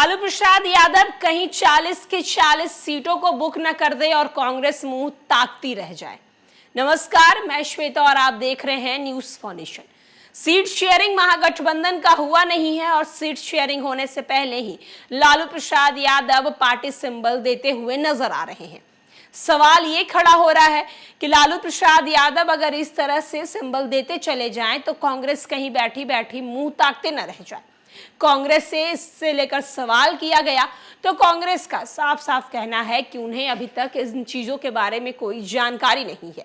लालू प्रसाद यादव कहीं 40 की 40 सीटों को बुक न कर दे और कांग्रेस मुंह ताकती रह जाए। नमस्कार, मैं श्वेता और आप देख रहे हैं न्यूज फाउंडेशन। सीट शेयरिंग महागठबंधन का हुआ नहीं है और सीट शेयरिंग होने से पहले ही लालू प्रसाद यादव पार्टी सिंबल देते हुए नजर आ रहे हैं। सवाल ये खड़ा हो रहा है कि लालू प्रसाद यादव अगर इस तरह से सिंबल देते चले जाएं तो कांग्रेस कहीं बैठी बैठी मुंह ताकते न रह जाए। कांग्रेस से इससे लेकर सवाल किया गया तो कांग्रेस का साफ साफ कहना है कि उन्हें अभी तक इन चीजों के बारे में कोई जानकारी नहीं है।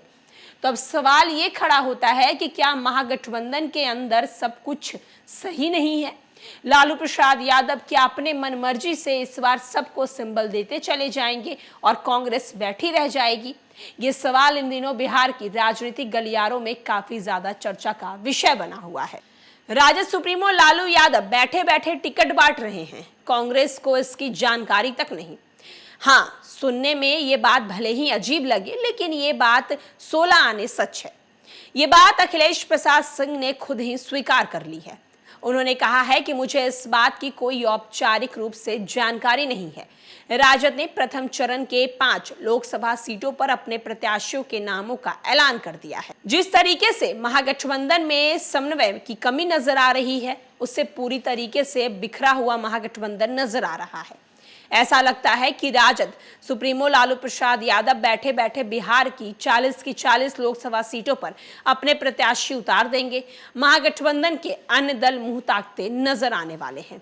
तो अब सवाल ये खड़ा होता है कि क्या महागठबंधन के अंदर सब कुछ सही नहीं है? लालू प्रसाद यादव क्या अपने मनमर्जी से इस बार सबको सिंबल देते चले जाएंगे और कांग्रेस बैठी रह जाएगी? ये सवाल इन दिनों बिहार की राजनीतिक गलियारों में काफी ज्यादा चर्चा का विषय बना हुआ है। राजद सुप्रीमो लालू यादव बैठे बैठे टिकट बांट रहे हैं, कांग्रेस को इसकी जानकारी तक नहीं। हाँ, सुनने में ये बात भले ही अजीब लगे, लेकिन ये बात 16 आने सच है। ये बात अखिलेश प्रसाद सिंह ने खुद ही स्वीकार कर ली है। उन्होंने कहा है कि मुझे इस बात की कोई औपचारिक रूप से जानकारी नहीं है। राजद ने प्रथम चरण के 5 लोकसभा सीटों पर अपने प्रत्याशियों के नामों का ऐलान कर दिया है। जिस तरीके से महागठबंधन में समन्वय की कमी नजर आ रही है, उससे पूरी तरीके से बिखरा हुआ महागठबंधन नजर आ रहा है। ऐसा लगता है कि राजद सुप्रीमो लालू प्रसाद यादव बैठे बैठे बिहार की 40 की 40 लोकसभा सीटों पर अपने प्रत्याशी उतार देंगे। महागठबंधन के अन्य दल मुंह ताकते नजर आने वाले हैं।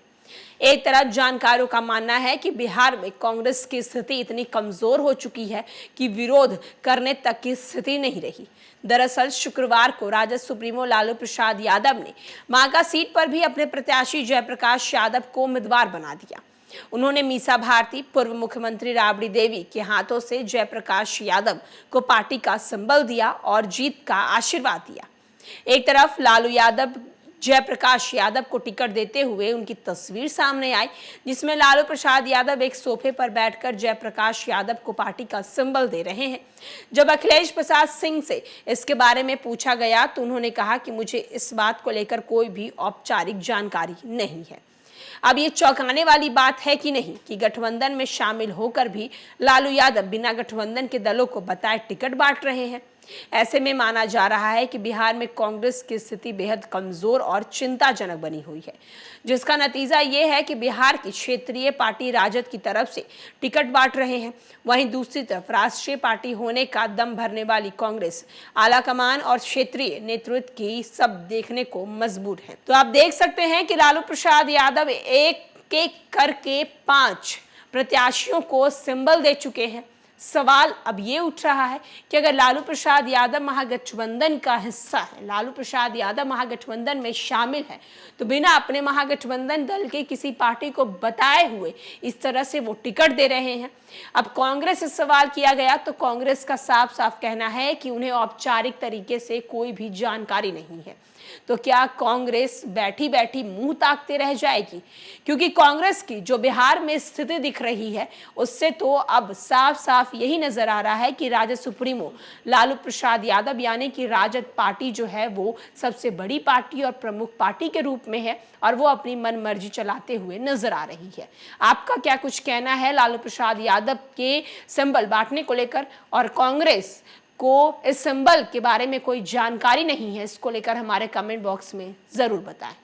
एक तरफ जानकारों का मानना है कि बिहार में कांग्रेस की स्थिति इतनी कमजोर हो चुकी है कि विरोध करने तक की स्थिति नहीं रही। दरअसल शुक्रवार को राजद सुप्रीमो लालू प्रसाद यादव ने मागा सीट पर भी अपने प्रत्याशी जयप्रकाश यादव को उम्मीदवार बना दिया। उन्होंने मीसा भारती, पूर्व मुख्यमंत्री राबड़ी देवी के हाथों से जयप्रकाश यादव को पार्टी का सिंबल दिया और जीत का आशीर्वाद दिया। एक तरफ लालू यादव जयप्रकाश यादव को टिकट देते हुए उनकी तस्वीर सामने आई, जिसमें लालू प्रसाद यादव एक सोफे पर बैठकर जयप्रकाश यादव को पार्टी का सिंबल दे रहे हैं। जब अखिलेश प्रसाद सिंह से इसके बारे में पूछा गया तो उन्होंने कहा कि मुझे इस बात को लेकर कोई भी औपचारिक जानकारी नहीं है। अब ये चौंकाने वाली बात है कि नहीं कि गठबंधन में शामिल होकर भी लालू यादव बिना गठबंधन के दलों को बताए टिकट बांट रहे हैं। ऐसे में माना जा रहा है कि बिहार में कांग्रेस की स्थिति बेहद कमजोर और चिंताजनक बनी हुई है, जिसका नतीजा ये है कि बिहार की क्षेत्रीय पार्टी राजद की तरफ से टिकट बांट रहे हैं, वहीं दूसरी तरफ राष्ट्रीय पार्टी होने का दम भरने वाली कांग्रेस आलाकमान और क्षेत्रीय नेतृत्व की सब देखने को मजबूर है। तो आप देख सकते हैं कि लालू प्रसाद यादव एक एक करके 5 प्रत्याशियों को सिंबल दे चुके हैं। सवाल अब ये उठ रहा है कि अगर लालू प्रसाद यादव महागठबंधन का हिस्सा है, लालू प्रसाद यादव महागठबंधन में शामिल है, तो बिना अपने महागठबंधन दल के किसी पार्टी को बताए हुए इस तरह से वो टिकट दे रहे हैं। अब कांग्रेस से सवाल किया गया तो कांग्रेस का साफ साफ कहना है कि उन्हें औपचारिक तरीके से कोई भी जानकारी नहीं है। तो क्या कांग्रेस बैठी बैठी मुंह ताकते रह जाएगी? क्योंकि कांग्रेस की जो बिहार में स्थिति दिख रही है, उससे तो अब साफ साफ यही नजर आ रहा है कि राजद सुप्रीमो लालू प्रसाद यादव यानी कि राजद पार्टी जो है वो सबसे बड़ी पार्टी और प्रमुख पार्टी के रूप में है और वो अपनी मनमर्जी चलाते हुए नजर आ रही है। आपका क्या कुछ कहना है लालू प्रसाद यादव के सिंबल बांटने को लेकर? और कांग्रेस को इस सिंबल के बारे में कोई जानकारी नहीं है, इसको लेकर हमारे कमेंट बॉक्स में जरूर बताएं।